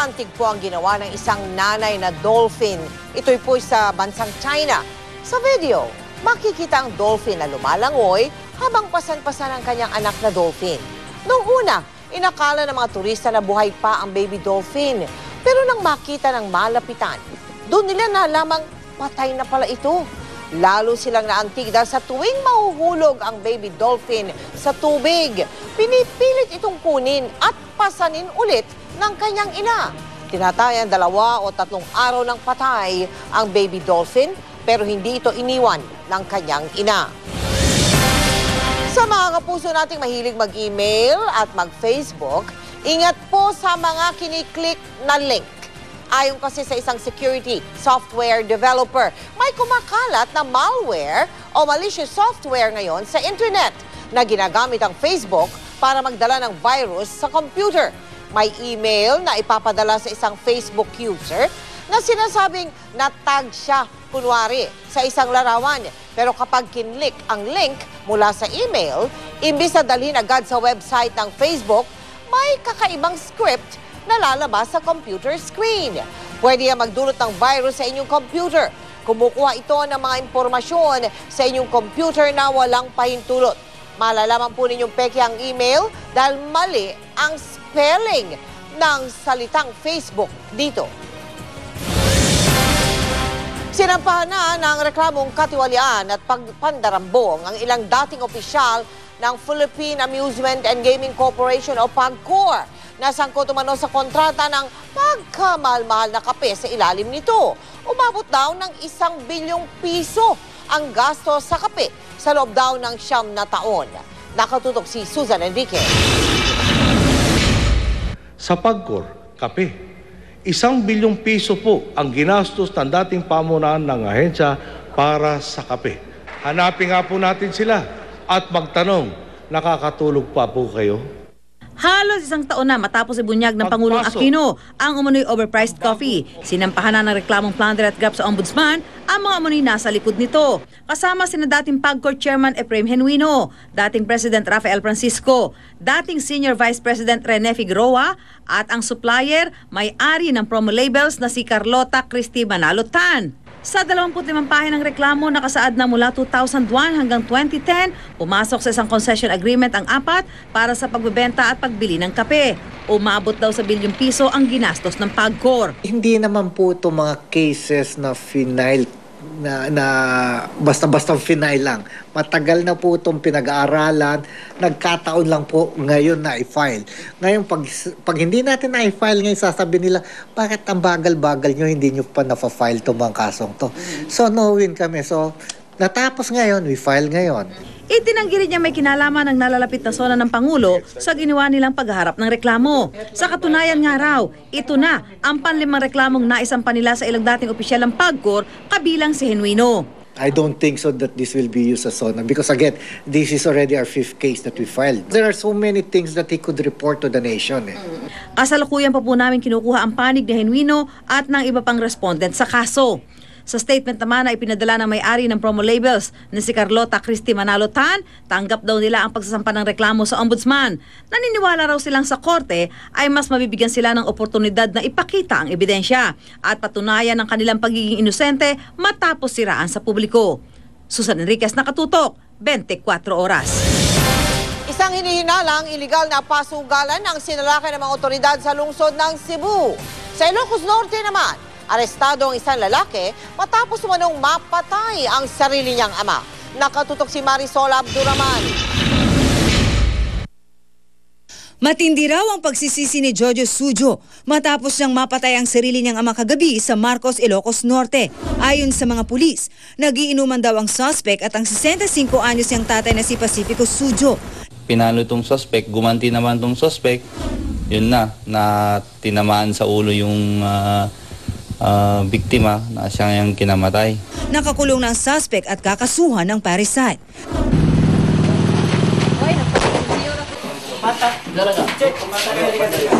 Naantig po ang ginawa ng isang nanay na dolphin. Ito'y po sa bansang China. Sa video, makikita ang dolphin na lumalangoy habang pasan-pasan ang kanyang anak na dolphin. Noong una, inakala ng mga turista na buhay pa ang baby dolphin. Pero nang makita ng malapitan, doon nila nalamang patay na pala ito. Lalo silang naantig dahil sa tuwing mahuhulog ang baby dolphin sa tubig, pinipilit itong kunin at pasanin ulit ng kanyang ina. Tinatayan 2 o 3 araw ng patay ang baby dolphin pero hindi ito iniwan ng kanyang ina. Sa mga kapuso nating mahilig mag-email at mag-Facebook, ingat po sa mga kiniklik na link. Ayon kasi sa isang security software developer, may kumakalat na malware o malicious software ngayon sa internet na ginagamit ang Facebook para magdala ng virus sa computer. May email na ipapadala sa isang Facebook user na sinasabing natag siya kunwari sa isang larawan. Pero kapag kinlik ang link mula sa email, imbis na dalhin agad sa website ng Facebook, may kakaibang script na lalabas sa computer screen. Pwede yan magdulot ng virus sa inyong computer. Kumukuha ito ng mga impormasyon sa inyong computer na walang pahintulot. Malalaman po ninyong peke ang email dahil mali ang spelling ng salitang Facebook dito. Sinampahan na ng reklamong katiwalian at pagpandarambong ang ilang dating opisyal ng Philippine Amusement and Gaming Corporation o PAGCOR na sangkot umano sa kontrata ng pagkamahal-mahal na kape sa ilalim nito. Umabot daw ng 1 bilyong piso ang gasto sa kape sa loob daw ng 9 na taon. Nakatutok si Susan Enrique. Sa PAGCOR, kape, 1 bilyong piso po ang ginastos ng dating pamunuan ng ahensya para sa kape. Hanapin nga po natin sila at magtanong, nakakatulog pa po kayo? Halos 1 taon na matapos ibunyag ng Pangulong Aquino ang umunoy overpriced coffee. Sinampahan na ng reklamong plunder at grab sa ombudsman ang mga umunoy nasa likod nito. Kasama sina dating PAGCOR Chairman Efraim Genuino, dating President Rafael Francisco, dating Senior Vice President Rene Figueroa at ang supplier may-ari ng promo labels na si Carlota Christy Manalotan. Sa 25 pahinang reklamo, nakasaad na mula 2001 hanggang 2010, pumasok sa isang concession agreement ang 4 para sa pagbebenta at pagbili ng kape. Umabot daw sa 1 bilyong piso ang ginastos ng PAGCOR. Hindi naman po ito mga cases na final na basta-basta final lang. Matagal na po itong pinag-aaralan, nagkataon lang po ngayon na i-file. Ngayon, pag hindi natin na-i-file ngayon, sasabihin nila, bakit ang bagal-bagal nyo, hindi nyo pa na-file itong mga kasong to. So, no-win kami. So, natapos ngayon, we file ngayon. Itinanggi rin niya may kinalaman ng nalalapit na sona ng Pangulo sa ginawa nilang pagharap ng reklamo. Sa katunayan nga raw, ito na ang panlimang reklamong naisampa nila sa ilang dating opisyal ng PAGCOR kabilang si Genuino. I don't think so that this will be used as SONA because again, this is already our 5th case that we filed. There are so many things that he could report to the nation. Kasalukuyan pa po namin kinukuha ang panig ni Genuino at ng iba pang respondent sa kaso. Sa statement naman na ipinadala ng may-ari ng promo labels na si Carlota Christy Manalotan, tanggap daw nila ang pagsasampa ng reklamo sa ombudsman. Naniniwala raw silang sa korte ay mas mabibigyan sila ng oportunidad na ipakita ang ebidensya at patunayan ang kanilang pagiging inosente matapos siraan sa publiko. Susan Enriquez, Nakatutok, 24 Oras. Isang hinihinalang iligal na pasugalan ang sinalakay ng mga otoridad sa lungsod ng Cebu. Sa Ilocos Norte naman, arestado ang isang lalaki matapos umanong mapatay ang sarili niyang ama. Nakatutok si Marisol Abduraman. Matindi raw ang pagsisisi ni Jojo Sujo matapos niyang mapatay ang sarili niyang ama kagabi sa Marcos, Ilocos Norte. Ayon sa mga pulis, nagiinuman daw ang suspect at ang 65 anyos niyang tatay na si Pacifico Sujo. Pinalo itong suspect, gumanti naman itong suspect, yun na tinamaan sa ulo yung biktima na siya yung kinamatay. Nakakulong ng suspect at kakasuhan ng parricide.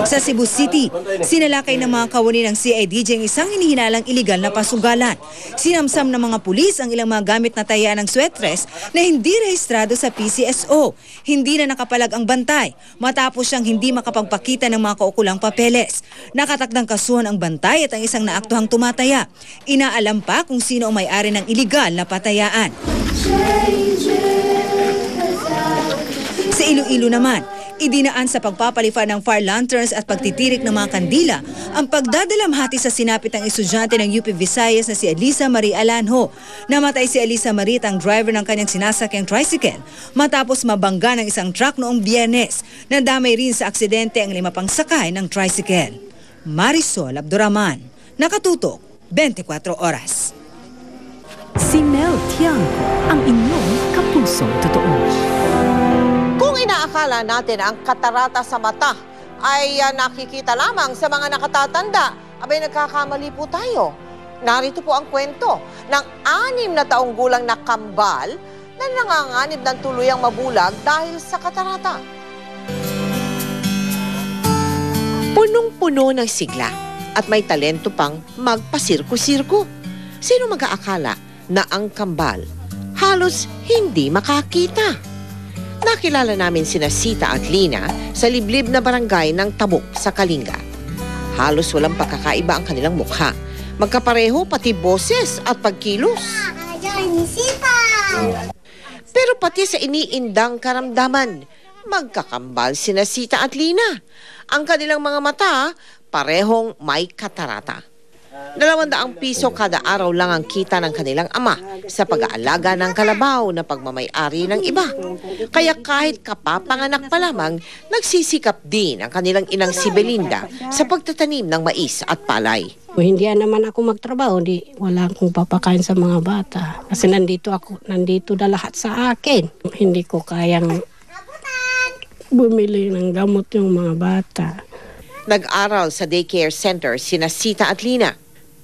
Sa Cebu City, sinalakay ng mga kawani ng CIDG ang isang hinihinalang iligal na pasugalan. Sinamsam ng mga pulis ang ilang mga gamit na tayaan ng sweatres na hindi rehistrado sa PCSO. Hindi na nakapalag ang bantay matapos siyang hindi makapagpakita ng mga kaukulang papeles. Nakatakdang kasuhan ang bantay at ang isang naaktuhang tumataya. Inaalam pa kung sino ang may-ari ng iligal na patayaan. Sa Iloilo naman, idinaan sa pagpapalifa ng fire lanterns at pagtitirik ng mga kandila ang pagdadalamhati sa sinapit ng estudyante ng UP Visayas na si Elisa Marie Alanjo. Namatay si Elisa Marie at ang driver ng kanyang sinasakyang tricycle matapos mabangga ng isang truck noong Biyernes. Nadamay rin sa aksidente ang 5 pang sakay ng tricycle. Marisol Abduraman, Nakatutok, 24 Oras. Si Mel Tiangco, ang inyong kapusong totoo. Kung inaakala natin ang katarata sa mata ay nakikita lamang sa mga nakatatanda, abay nagkakamali po tayo. Narito po ang kwento ng 6 na taong gulang na kambal na nanganganib ng tuluyang mabulag dahil sa katarata. Punong-puno ng sigla at may talento pang magpasirko-sirko. Sino mag-aakala na ang kambal halos hindi makakita? Nakilala namin sina Sita at Lina sa liblib na barangay ng Tabuk sa Kalinga. Halos walang pagkakaiba ang kanilang mukha. Magkapareho pati boses at pagkilos. Pero pati sa iniindang karamdaman, magkakambal sina Sita at Lina. Ang kanilang mga mata, parehong may katarata. 200 piso kada araw lang ang kita ng kanilang ama sa pag-aalaga ng kalabaw na pagmamay-ari ng iba. Kaya kahit kapapanganak pa lamang, nagsisikap din ang kanilang inang si Belinda sa pagtatanim ng mais at palay. Hindi naman ako magtrabaho, wala akong papakain sa mga bata. Kasi nandito na lahat sa akin. Hindi ko kayang bumili ng gamot yung mga bata. Nag-aral sa daycare center sina Sita at Lina.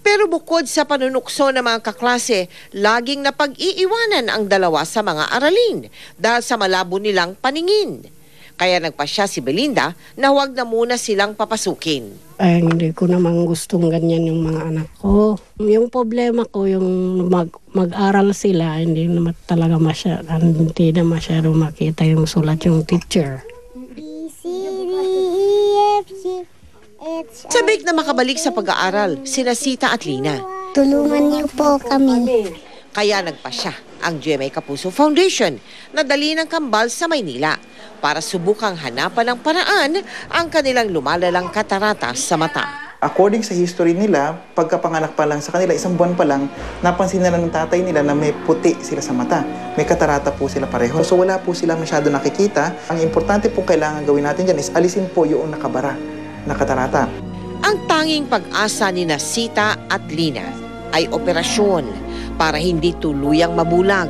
Pero bukod sa panunukso ng mga kaklase, laging napag-iiwanan ang dalawa sa mga aralin dahil sa malabo nilang paningin. Kaya nagpasya si Belinda na huwag na muna silang papasukin. Ay, hindi ko naman gustong ganyan yung mga anak ko. Yung problema ko, yung mag-aral sila, hindi na masyado makita yung sulat yung teacher. Sabik na makabalik sa pag-aaral, sina Sita at Lina. Tulungan niyo po kami. Kaya nagpasya ang GMA Kapuso Foundation na dali ng kambal sa Maynila para subukang hanapan ng paraan ang kanilang lumalalang katarata sa mata. According sa history nila, pagkapanganak pa lang sa kanila, 1 buwan pa lang, napansin nila ng tatay nila na may puti sila sa mata. May katarata po sila pareho. So wala po sila masyado nakikita. Ang importante po kailangan gawin natin dyan is alisin po yung nakabara na katarata. Ang tanging pag-asa ni Sita at Lina ay operasyon para hindi tuluyang mabulag.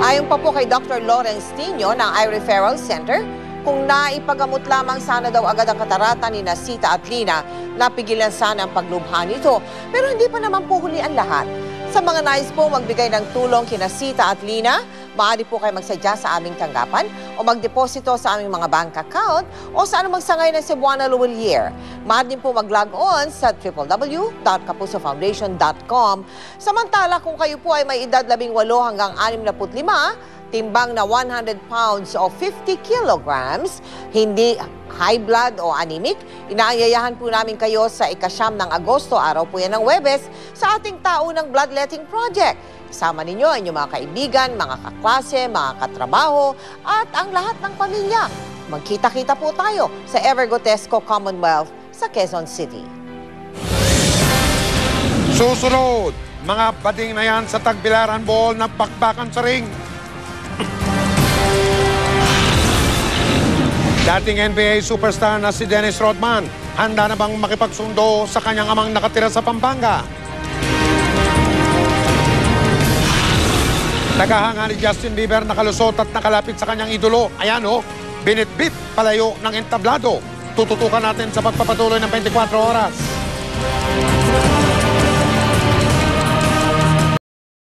Ayon pa po kay Dr. Lawrence Tino ng Eye Referral Center, kung naipagamot lamang sana daw agad ang katarata ni Sita at Lina, napigilan sana ang paglubha nito. Pero hindi pa naman po huli ang lahat. Sa mga nais po magbigay ng tulong kina Sita at Lina, maaari po kayo magsadya sa aming tanggapan o magdeposito sa aming mga bank account o sa anumang sangay ng Cebuana Luwilier. Maaari din po mag-log on sa www.kapusofoundation.com. Samantala, kung kayo po ay may edad 18 hanggang 65, timbang na 100 pounds o 50 kilograms, hindi high blood o anemic, inaanyayahan po namin kayo sa ika-9 ng Agosto, araw po yan ng Huwebes, sa ating taunang Bloodletting Project. Kasama ninyo ang inyong mga kaibigan, mga kaklase, mga katrabaho, at ang lahat ng pamilya. Magkita-kita po tayo sa Evergotesco Commonwealth sa Quezon City. Susunod, mga bading na yan sa Tagbilaran Ball na bakbakan sa ring. Dating NBA superstar na si Dennis Rodman, handa na bang makipagsundo sa kanyang amang nakatira sa Pampanga? Tagahanga ni Justin Bieber nakalusot at nakalapit sa kanyang idolo. Ayan o, binitbit palayo ng entablado. Tututukan natin sa pagpapatuloy ng 24 oras.